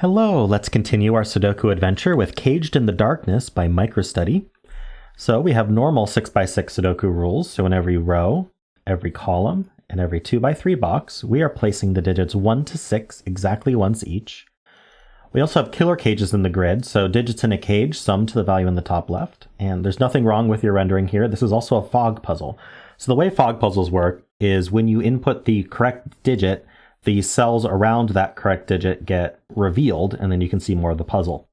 Hello, let's continue our Sudoku adventure with Caged in the Darkness by MicroStudy. So we have normal 6x6 Sudoku rules, so in every row, every column, and every 2x3 box, we are placing the digits 1 to 6 exactly once each. We also have killer cages in the grid, so digits in a cage sum to the value in the top left, and there's nothing wrong with your rendering here. This is also a fog puzzle. So the way fog puzzles work is when you input the correct digit, the cells around that correct digit get revealed, and then you can see more of the puzzle.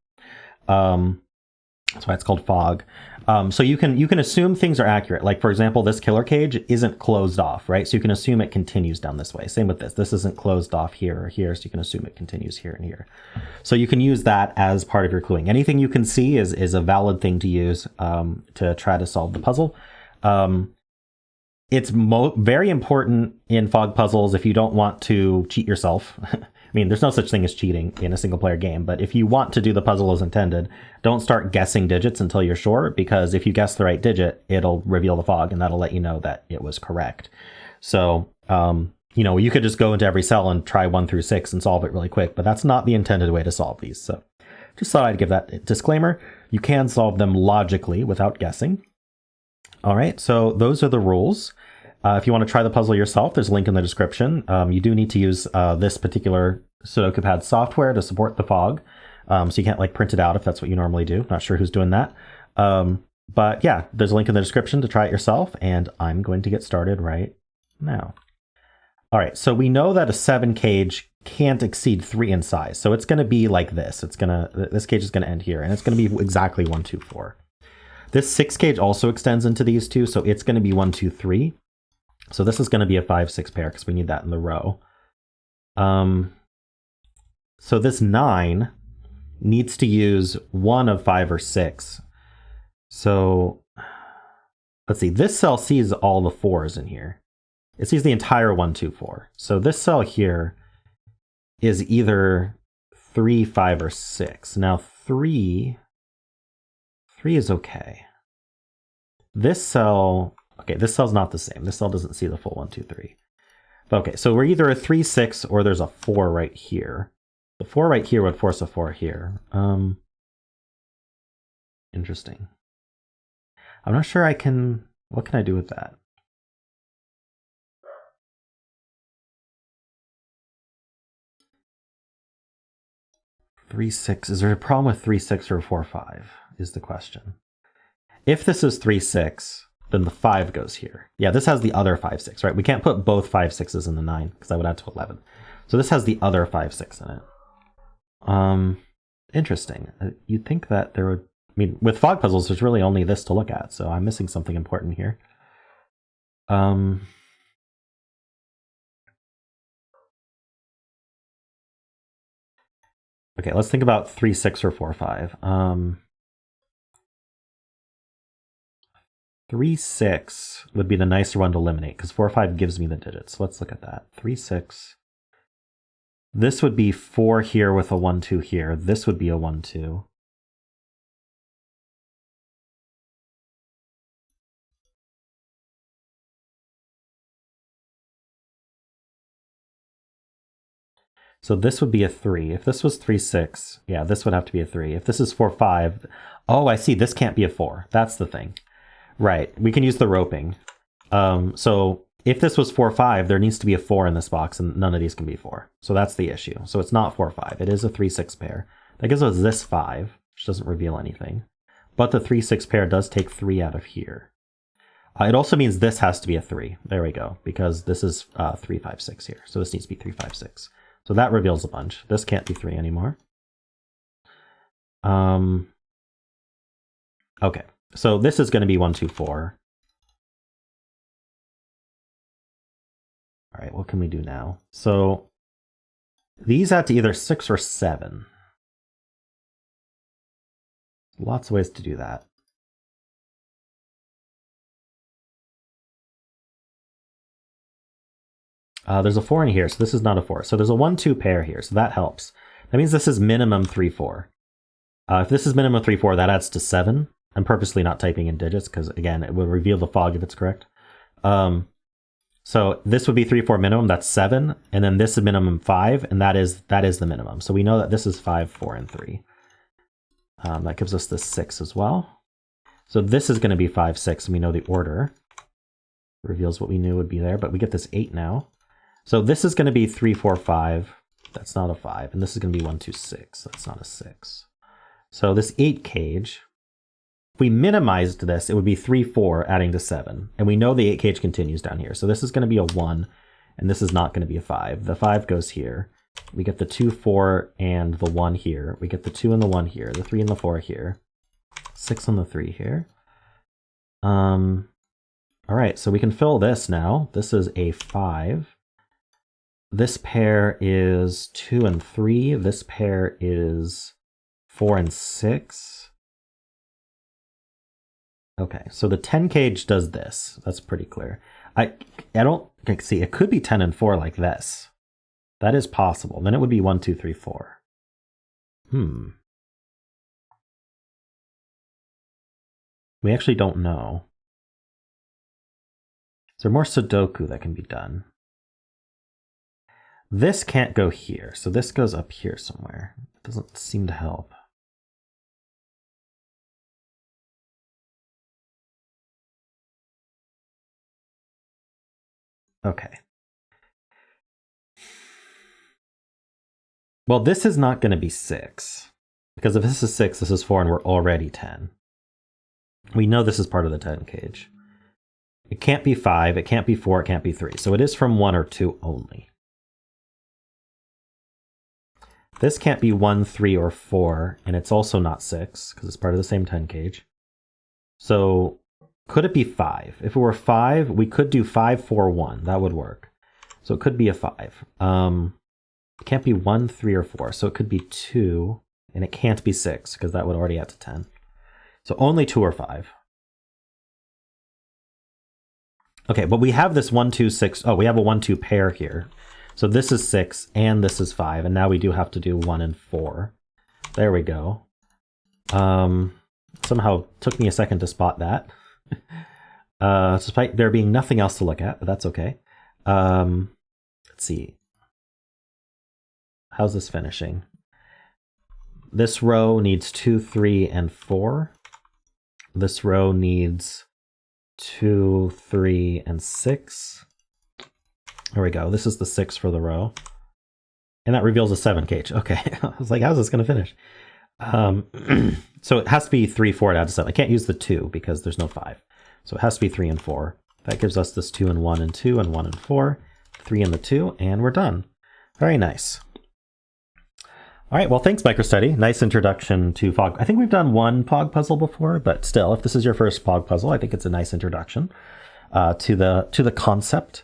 That's why it's called fog. So you can assume things are accurate. Like, for example, this killer cage isn't closed off, right? So you can assume it continues down this way. Same with this. This isn't closed off here or here, so you can assume it continues here and here. So you can use that as part of your cluing. Anything you can see is a valid thing to use to try to solve the puzzle. It's very important in fog puzzles if you don't want to cheat yourself. I mean, there's no such thing as cheating in a single player game, but if you want to do the puzzle as intended, don't start guessing digits until you're sure, because if you guess the right digit, it'll reveal the fog and that'll let you know that it was correct. So, you could just go into every cell and try 1 through 6 and solve it really quick, but that's not the intended way to solve these. So just thought I'd give that disclaimer. You can solve them logically without guessing. All right, so those are the rules. If you want to try the puzzle yourself, there's a link in the description. You do need to use this particular Sudoku Pad software to support the fog. So you can't print it out if that's what you normally do. Not sure who's doing that. But yeah, there's a link in the description to try it yourself, and I'm going to get started right now. All right, so we know that a 7 cage can't exceed 3 in size. So it's going to be like this. This cage is going to end here, and it's going to be exactly 1, 2, 4. This 6 cage also extends into these two, so it's going to be 1, 2, 3. So this is going to be a 5, 6 pair because we need that in the row. So this 9 needs to use one of 5 or 6. So let's see, this cell sees all the 4s in here. It sees the entire 1, 2, 4. So this cell here is either 3, 5, or 6. Now 3 is okay. This cell, okay, this cell's not the same. This cell doesn't see the full 1, 2, 3. Okay, so we're either a 3, 6, or there's a 4 right here. The 4 right here would force a 4 here. Interesting. I'm not sure what can I do with that? Three, 6. Is there a problem with 3, 6 or 4, 5 is the question. If this is 3, 6, then the 5 goes here. Yeah, this has the other 5, 6, right? We can't put both 5, 6s in the 9 because that would add to 11. So this has the other 5, 6 in it. Interesting. You'd think that there would, with fog puzzles, there's really only this to look at, so I'm missing something important here. Okay, let's think about 3, 6, or 4, 5. 3, 6 would be the nicer one to eliminate because 4, 5 gives me the digits. Let's look at that. 3, 6. This would be 4 here with a 1, 2 here. This would be a 1, 2. So this would be a 3. If this was 3, 6, yeah, this would have to be a 3. If this is 4, 5, oh, I see. This can't be a 4. That's the thing. Right. We can use the roping. So if this was 4, 5, there needs to be a 4 in this box, and none of these can be 4. So that's the issue. So it's not 4, 5. It is a 3, 6 pair. That gives us this 5, which doesn't reveal anything. But the 3, 6 pair does take 3 out of here. It also means this has to be a 3. There we go. Because this is 3, 5, 6 here. So this needs to be 3, 5, 6. So that reveals a bunch. This can't be 3 anymore. Okay. So this is going to be 1, 2, 4. All right, what can we do now? So these add to either 6 or 7. Lots of ways to do that. There's a 4 in here, so this is not a 4. So there's a 1, 2 pair here, so that helps. That means this is minimum 3, 4. If this is minimum 3, 4, that adds to 7. I'm purposely not typing in digits because, again, it will reveal the fog if it's correct. So So this would be 3, 4 minimum, that's 7. And then this is minimum 5, and that is the minimum. So we know that this is 5, 4, and 3. That gives us the 6 as well. So this is going to be 5, 6, and we know the order. It reveals what we knew would be there, but we get this 8 now. So this is going to be 3, 4, 5. That's not a 5. And this is going to be 1, 2, 6. That's not a 6. So this 8 cage, if we minimized this, it would be 3, 4 adding to 7. And we know the 8 cage continues down here. So this is going to be a 1, and this is not going to be a 5. The 5 goes here. We get the 2, 4, and the 1 here. We get the 2 and the 1 here. The 3 and the 4 here. 6 and the 3 here. All right, so we can fill this now. This is a 5. This pair is 2 and 3. This pair is 4 and 6. Okay, so the 10 cage does this. That's pretty clear. I don't see, it could be 10 and 4 like this. That is possible. Then it would be 1, 2, 3, 4. We actually don't know. Is there more Sudoku that can be done? This can't go here, so this goes up here somewhere. It doesn't seem to help. Okay. Well, this is not going to be 6. Because if this is 6, this is 4, and we're already 10. We know this is part of the 10 cage. It can't be 5, it can't be 4, it can't be 3. So it is from 1 or 2 only. This can't be 1, 3, or 4, and it's also not 6, because it's part of the same 10 cage. So could it be 5? If it were 5, we could do 5, 4, 1. That would work. So it could be a 5. It can't be 1, 3, or 4. So it could be 2, and it can't be 6, because that would already add to 10. So only 2 or 5. Okay, but we have this 1, 2, 6. Oh, we have a 1, 2 pair here. So this is 6, and this is 5. And now we do have to do 1 and 4. There we go. Somehow took me a second to spot that. Despite there being nothing else to look at, but that's okay. Let's see. How's this finishing? This row needs 2, 3, and 4. This row needs 2, 3, and 6. There we go. This is the 6 for the row. And that reveals a 7 cage. Okay. I was like, how's this going to finish? So it has to be 3, 4 to add to 7. I can't use the 2 because there's no 5. So it has to be 3 and 4. That gives us this 2 and 1 and 2 and 1 and 4. 3 and the 2, and we're done. Very nice. All right, well, thanks, MicroStudy. Nice introduction to Fog. I think we've done one Fog puzzle before, but still, if this is your first Fog puzzle, I think it's a nice introduction to the concept.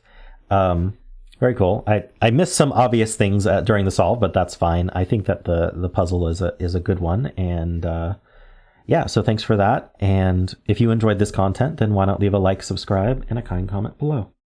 Very cool. I missed some obvious things during the solve, but that's fine. I think that the puzzle is a good one, and yeah, so thanks for that. And if you enjoyed this content, then why not leave a like, subscribe, and a kind comment below.